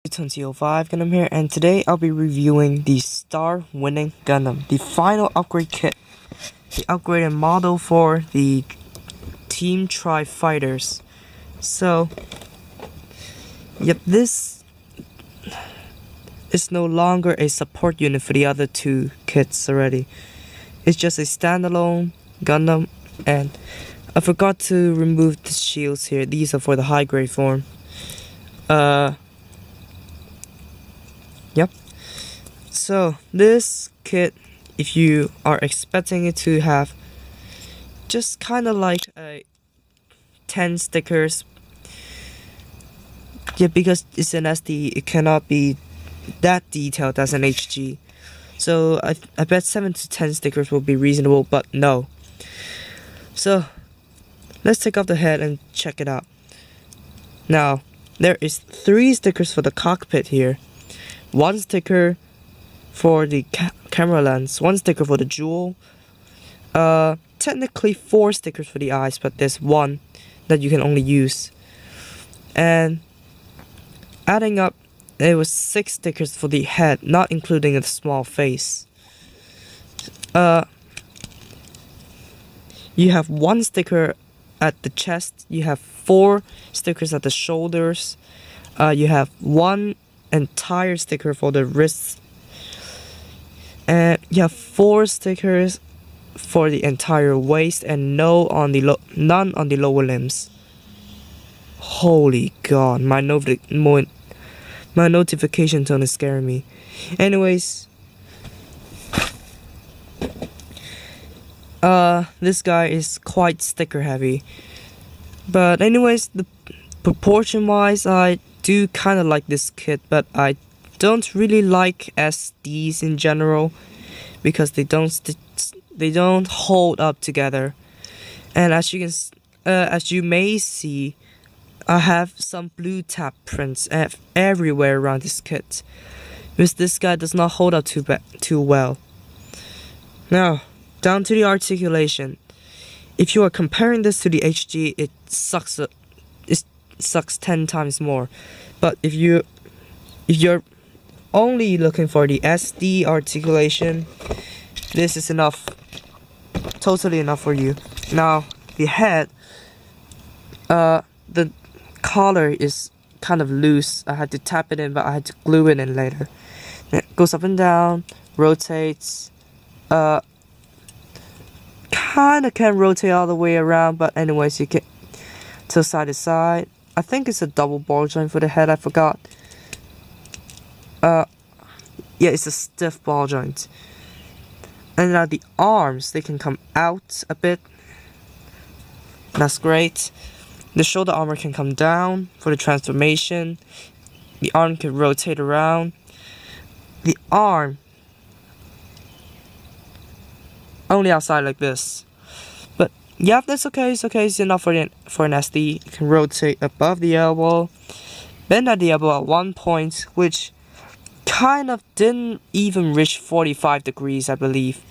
it's Untitled Gundam here, and today I'll be reviewing the Star Winning Gundam, the final upgrade kit, the upgraded model for the Team Tri Fighters. So, yep, this is no longer a support unit for the other two kits already. It's just a standalone Gundam, and I forgot to remove the shields here. These are for the high grade form. Yep. So this kit, if you are expecting it to have just kind of like 10 stickers, yeah, because it's an SD, it cannot be that detailed as an HG. So I bet 7 to 10 stickers will be reasonable, but no. So let's take off the head and check it out. Now there is 3 stickers for the cockpit here. 1 sticker for the camera lens, 1 sticker for the jewel, technically 4 stickers for the eyes, but there's 1 that you can only use, and adding up it was 6 stickers for the head, not including the small face. You have 1 sticker at the chest, you have 4 stickers at the shoulders, you have 1 entire sticker for the wrists, and you have 4 stickers for the entire waist, and none on the lower limbs. Holy god, my notification tone is scaring me. Anyways, this guy is quite sticker heavy, but anyways, the proportion wise, I do kind of like this kit, but I don't really like SDs in general because they don't hold up together. And as you may see, I have some blue tap prints everywhere around this kit, because this guy does not hold up too well. Now down to the articulation. If you are comparing this to the HG, it sucks 10 times more. But if you're only looking for the SD articulation, this is enough, totally enough for you. Now the head, the collar is kind of loose. I had to tap it in, but I had to glue it in later. It goes up and down, rotates, kinda can rotate all the way around, but anyways, you can to side to side. I think it's a double ball joint for the head, I forgot. Yeah, it's a stiff ball joint. And now the arms, they can come out a bit. That's great. The shoulder armor can come down for the transformation. The arm can rotate around. The arm only outside like this. But yeah, that's okay. It's okay. It's enough for an SD. You can rotate above the elbow, bend at the elbow at one point, which kind of didn't even reach 45 degrees, I believe.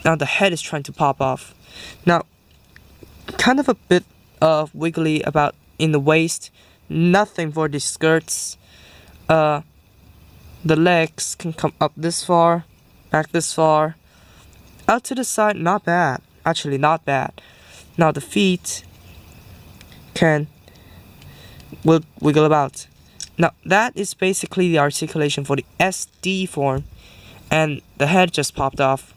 Now the head is trying to pop off. Now, kind of a bit of wiggly about in the waist. Nothing for the skirts. The legs can come up this far, back this far, out to the side. Not bad. Actually, not bad. Now the feet can wiggle about. Now that is basically the articulation for the SD form, and the head just popped off.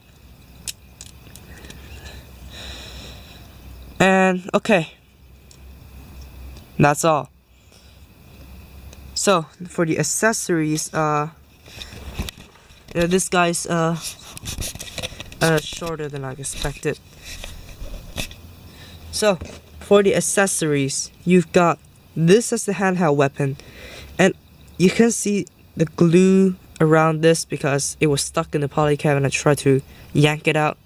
And okay, that's all. So for the accessories, this guy's shorter than I expected. So for the accessories, you've got this as the handheld weapon, and you can see the glue around this because it was stuck in the polycab and I tried to yank it out.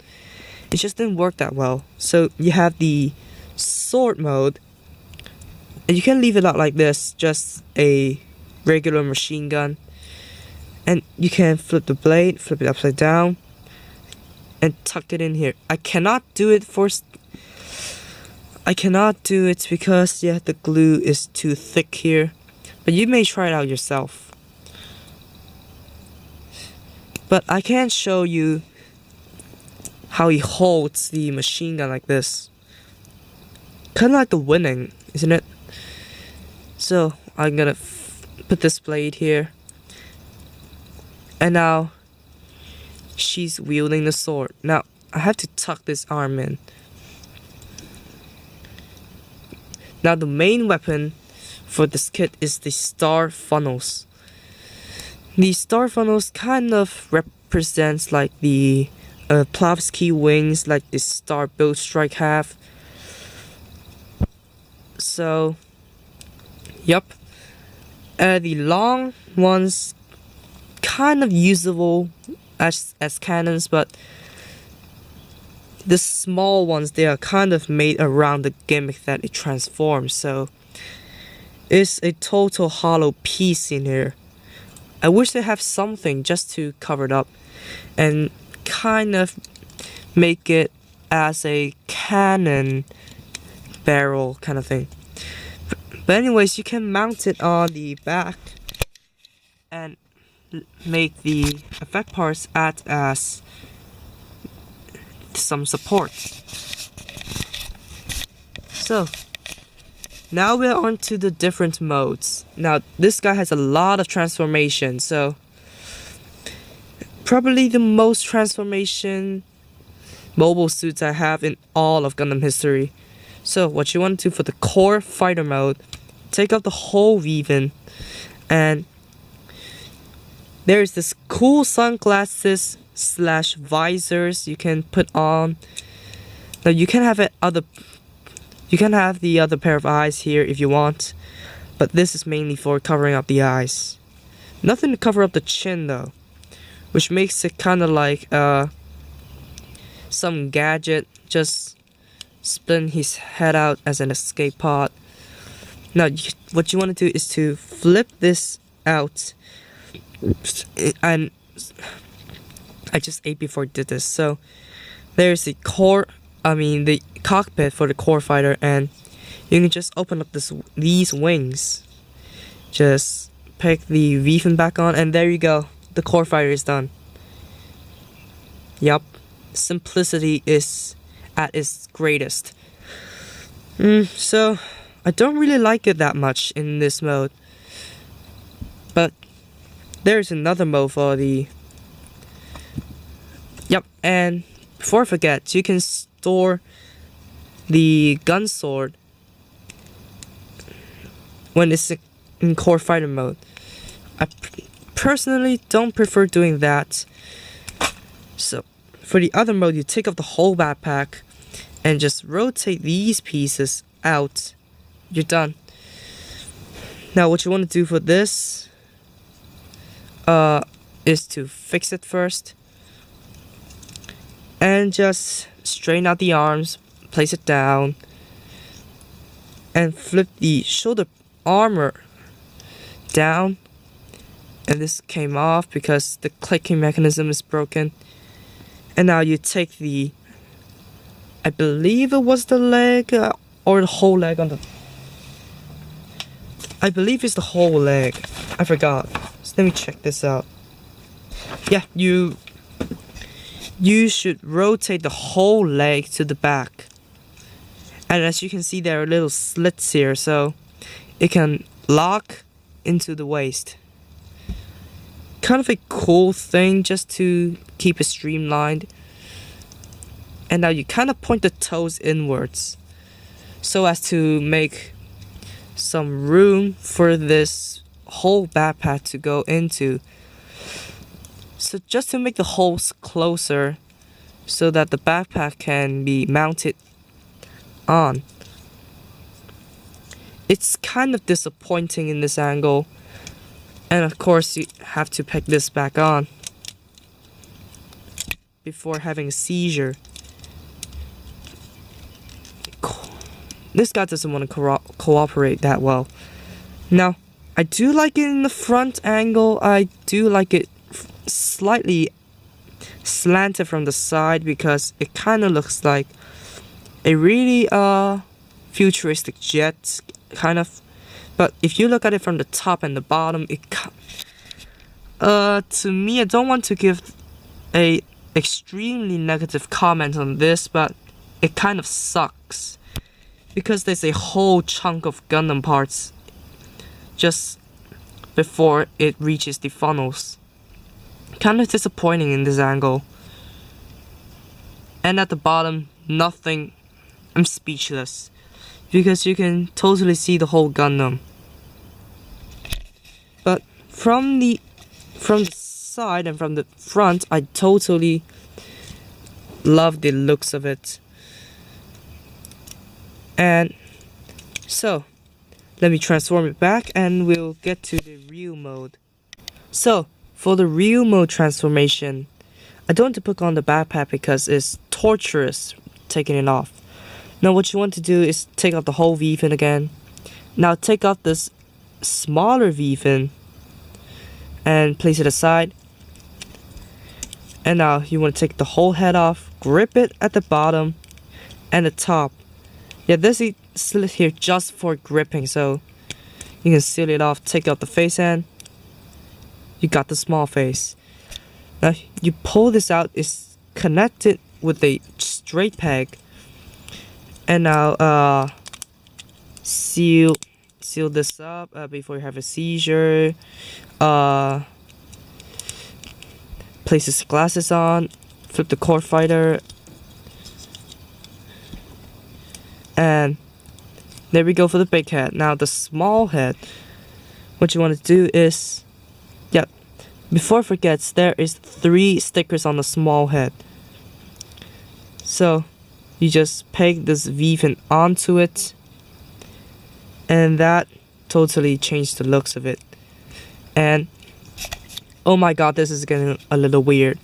It just didn't work that well. So you have the sword mode, and you can leave it out like this, just a regular machine gun, and you can flip the blade, flip it upside down, and tuck it in here. I cannot do it because yeah, the glue is too thick here, but you may try it out yourself. But I can't show you how he holds the machine gun like this. Kind of like the winning, isn't it? So I'm gonna put this blade here, and now she's wielding the sword. Now I have to tuck this arm in. Now the main weapon for this kit is the star funnels. The star funnels kind of represents like the Plavsky wings, like the star boat strike have. So, yep. The long ones kind of usable as cannons, but the small ones, they are kind of made around the gimmick that it transforms. So it's a total hollow piece in here. I wish they have something just to cover it up and kind of make it as a cannon barrel kind of thing. But anyways, you can mount it on the back and make the effect parts act as some support. So now we're on to the different modes. Now this guy has a lot of transformation, so probably the most transformation mobile suits I have in all of Gundam history. So what you want to do for the core fighter mode, take out the whole weave-in, and there's this cool sunglasses / visors you can put on. Now you can have the other pair of eyes here if you want, but this is mainly for covering up the eyes. Nothing to cover up the chin though, which makes it kind of like some gadget just splitting his head out as an escape pod. Now what you want to do is to flip this out. And I just ate before I did this. So there's the the cockpit for the core fighter, and you can just open up these wings. Just pick the weave-in back on, and there you go. The core fighter is done. Yup, simplicity is at its greatest. So I don't really like it that much in this mode, but there's another mode for the... Yep, and before I forget, you can store the gun sword when it's in core fighter mode. I personally don't prefer doing that. So for the other mode, you take off the whole backpack and just rotate these pieces out. You're done. Now what you want to do for this is to fix it first and just straighten out the arms, place it down, and flip the shoulder armor down. And this came off because the clicking mechanism is broken. And now you take the, I believe it was the leg or the whole leg on the, I believe it's the whole leg. I forgot. So let me check this out. Yeah, you should rotate the whole leg to the back. And as you can see, there are little slits here, so it can lock into the waist. Kind of a cool thing just to keep it streamlined. And now you kind of point the toes inwards so as to make some room for this whole backpack to go into. So just to make the holes closer so that the backpack can be mounted on. It's kind of disappointing in this angle, and of course you have to peg this back on before having a seizure. This guy doesn't want to cooperate that well. Now, I do like it in the front angle. I do like it slightly slanted from the side because it kind of looks like a really futuristic jet kind of. But if you look at it from the top and the bottom, to me, I don't want to give a extremely negative comment on this, but it kind of sucks because there's a whole chunk of Gundam parts just before it reaches the funnels. Kind of disappointing in this angle. And at the bottom, nothing. I'm speechless because you can totally see the whole Gundam. But from the side and from the front, I totally love the looks of it. And so let me transform it back and we'll get to the real mode. So for the real mode transformation, I don't want to put on the backpack because it's torturous taking it off. Now what you want to do is take out the whole V-fin again. Now take out this smaller V-fin and place it aside. And now you want to take the whole head off, grip it at the bottom and the top. Yeah, this is slit here just for gripping, so you can seal it off. Take out the face end. You got the small face. Now you pull this out. It's connected with a straight peg. And now seal this up before you have a seizure. Place his glasses on. Flip the core fighter. And there we go for the big head. Now the small head, what you want to do is, yeah, before I forget, there is 3 stickers on the small head. So you just peg this V-fin onto it, and that totally changed the looks of it. And oh my god, this is getting a little weird.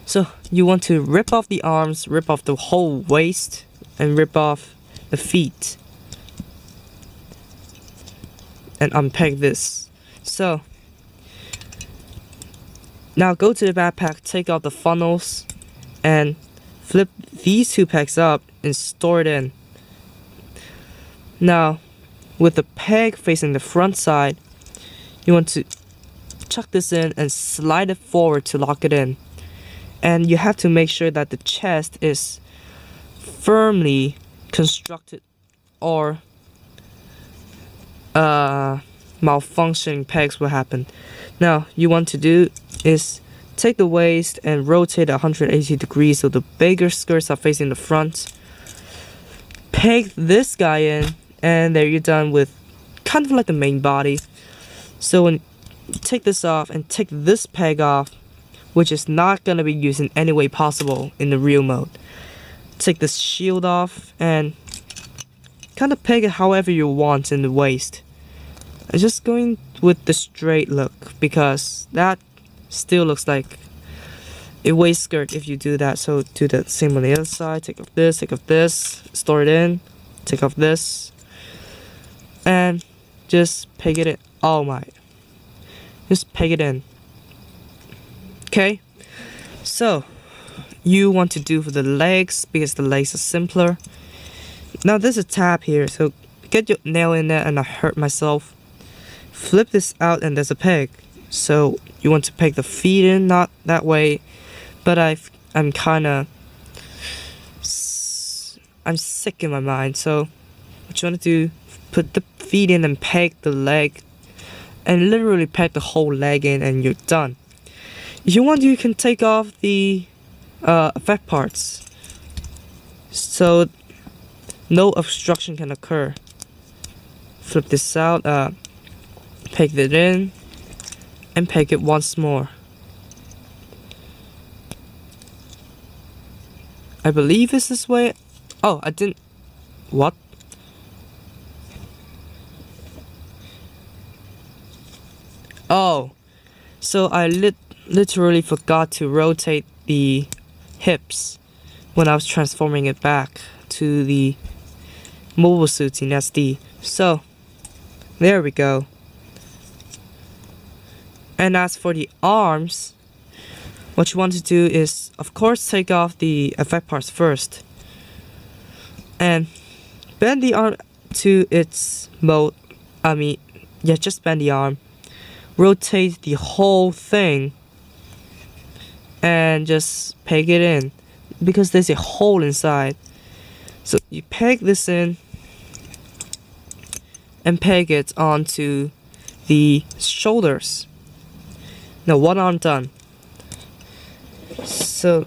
So you want to rip off the arms, rip off the whole waist, and rip off the feet and unpeg this. So now go to the backpack, take out the funnels and flip these 2 pegs up and store it in. Now with the peg facing the front side, you want to chuck this in and slide it forward to lock it in. And you have to make sure that the chest is firmly constructed or malfunctioning pegs will happen. Now you want to do is take the waist and rotate 180 degrees so the bigger skirts are facing the front. Peg this guy in and there you're done with kind of like the main body. So when you take this off and take this peg off, which is not going to be used in any way possible in the real mode. Take this shield off and kind of peg it however you want in the waist. I'm just going with the straight look because that still looks like a waist skirt if you do that. So do the same on the other side. Take off this, store it in, take off this, and just peg it in. Oh my. Just peg it in. Okay, so you want to do for the legs because the legs are simpler. Now there's a tab here, so get your nail in there, and I hurt myself. Flip this out and there's a peg. So you want to peg the feet in, not that way, but I'm sick in my mind. So what you want to do, put the feet in and peg the leg, and literally peg the whole leg in, and you're done. If you want, you can take off the effect parts so no obstruction can occur. Flip this out, peg it in, and peg it once more. I believe it's this way. Oh, I didn't. What? Oh, so I literally forgot to rotate the hips when I was transforming it back to the mobile suits in SD. So there we go. And as for the arms, what you want to do is, of course, take off the effect parts first and bend the arm to its mode Yeah, just bend the arm, rotate the whole thing, and just peg it in, because there's a hole inside. So you peg this in and peg it onto the shoulders. Now one arm done. So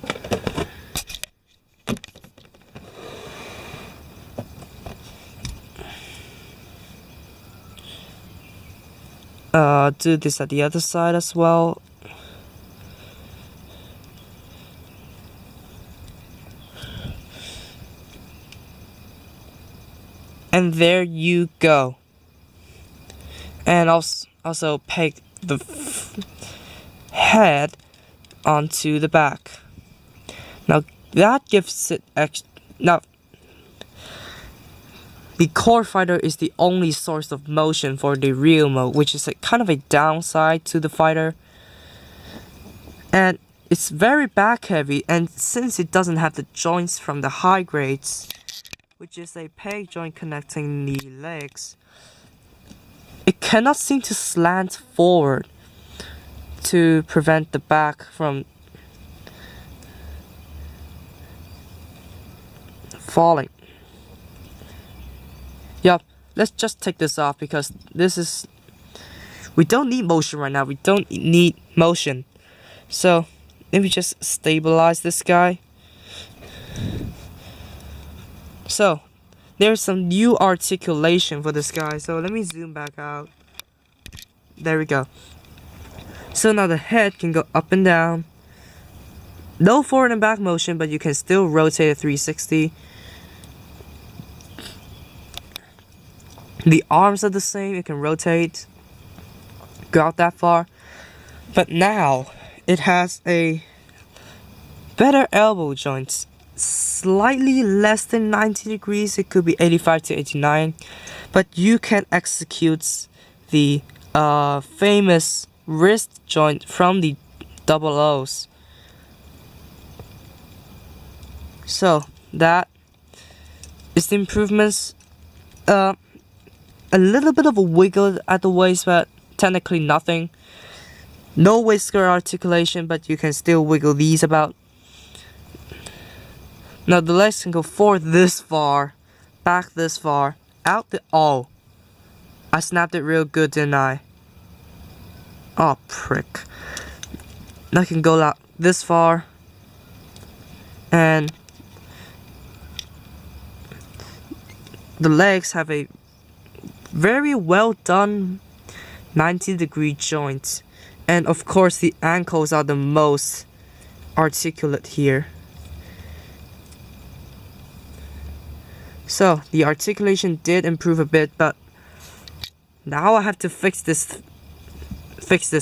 do this at the other side as well. And there you go. And also peg the head onto the back. Now that gives it now the core fighter is the only source of motion for the real mode, which is kind of a downside to the fighter. And it's very back heavy, and since it doesn't have the joints from the high grades, which is a peg joint connecting the legs, it cannot seem to slant forward to prevent the back from falling. Yup, let's just take this off because we don't need motion right now. We don't need motion. So let me just stabilize this guy. So there's some new articulation for this guy. So let me zoom back out. There we go. So now the head can go up and down. No forward and back motion, but you can still rotate at 360. The arms are the same, it can rotate, go out that far. But now it has a better elbow joints, slightly less than 90 degrees, it could be 85 to 89. But you can execute the famous wrist joint from the double O's. So that is the improvements. A little bit of a wiggle at the waist, but technically nothing. No whisker articulation, but you can still wiggle these about. Now the legs can go forward this far, back this far, out the. Oh, I snapped it real good, didn't I? Oh, prick. Now I can go out this far, and the legs have a very well done 90-degree joint, and of course the ankles are the most articulate here. So the articulation did improve a bit, but now I have to fix this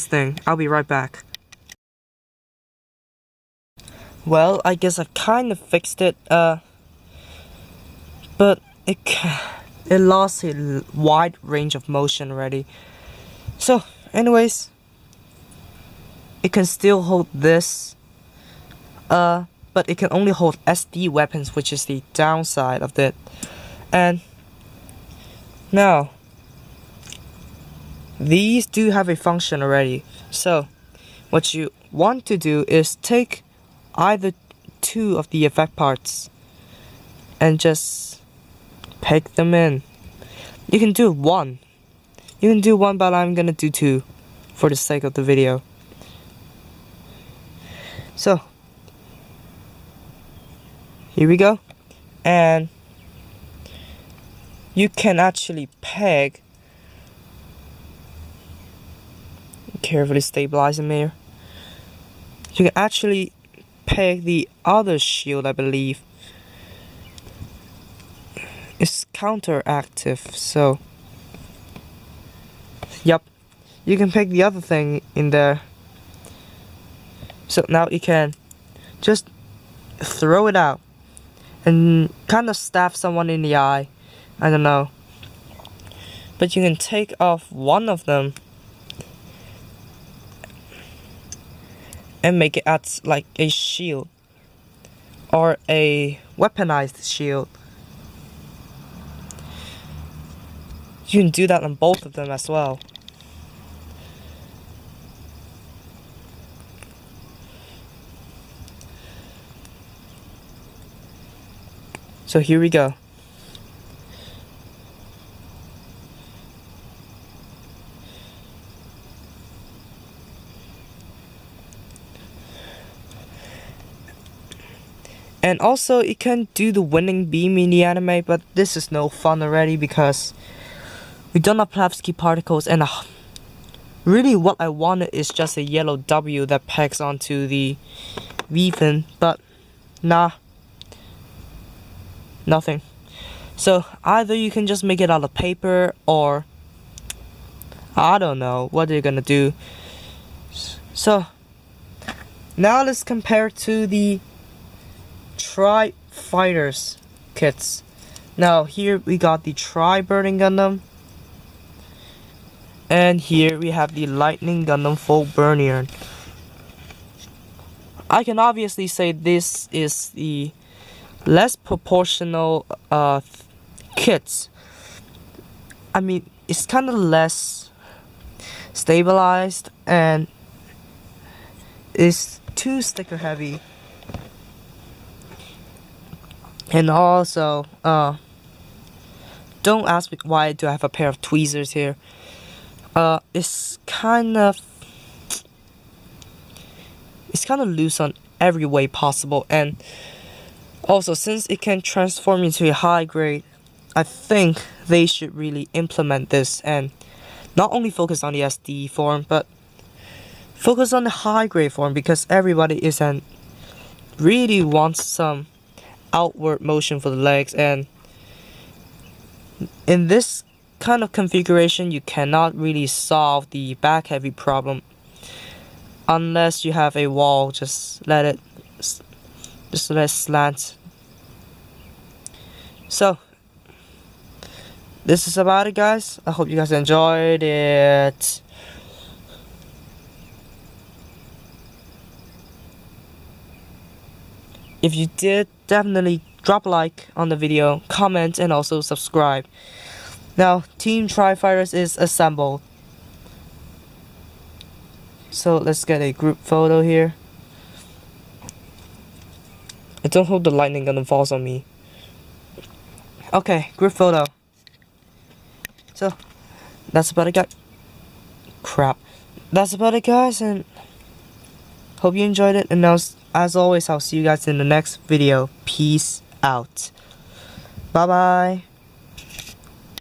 thing. I'll be right back. Well, I guess I've kind of fixed it, but it lost a wide range of motion already. So anyways, it can still hold this, but it can only hold SD weapons, which is the downside of it. And now these do have a function already. So what you want to do is take either two of the effect parts and just peg them in. You can do one. But I'm gonna do two for the sake of the video. So here we go. And you can actually peg. Carefully stabilizing here. You can actually peg the other shield, I believe. It's counteractive, so yep, you can pick the other thing in there. So now you can just throw it out and kind of stab someone in the eye. I don't know, but you can take off one of them and make it act like a shield or a weaponized shield. You can do that on both of them as well. So here we go. And also, it can do the winning beam in the anime, but this is no fun already because we don't have Plavsky particles, and really what I wanted is just a yellow W that pegs onto the V-fin, but nah, nothing. So either you can just make it out of paper, or I don't know what they're gonna do. So now let's compare to the Tri Fighters kits. Now here we got the Tri Burning Gundam, and here we have the Lightning Gundam Full Burn Iron. I can obviously say this is the less proportional kits. I mean, it's kind of less stabilized and it's too sticker heavy. And also, don't ask me why do I have a pair of tweezers here. It's kind of loose on every way possible, and also since it can transform into a high grade, I think they should really implement this and not only focus on the SD form, but focus on the high grade form, because everybody really wants some outward motion for the legs, and in this kind of configuration you cannot really solve the back heavy problem unless you have a wall. Just let it slant. So this is about it, guys. I hope you guys enjoyed it. If you did, definitely drop a like on the video, comment, and also subscribe. Now, Team Tri Fighters is assembled. So let's get a group photo here. I don't hope the lightning gonna falls on me. Okay, group photo. So that's about it, guys. Crap. That's about it, guys, and hope you enjoyed it. And now, as always, I'll see you guys in the next video. Peace out. Bye bye.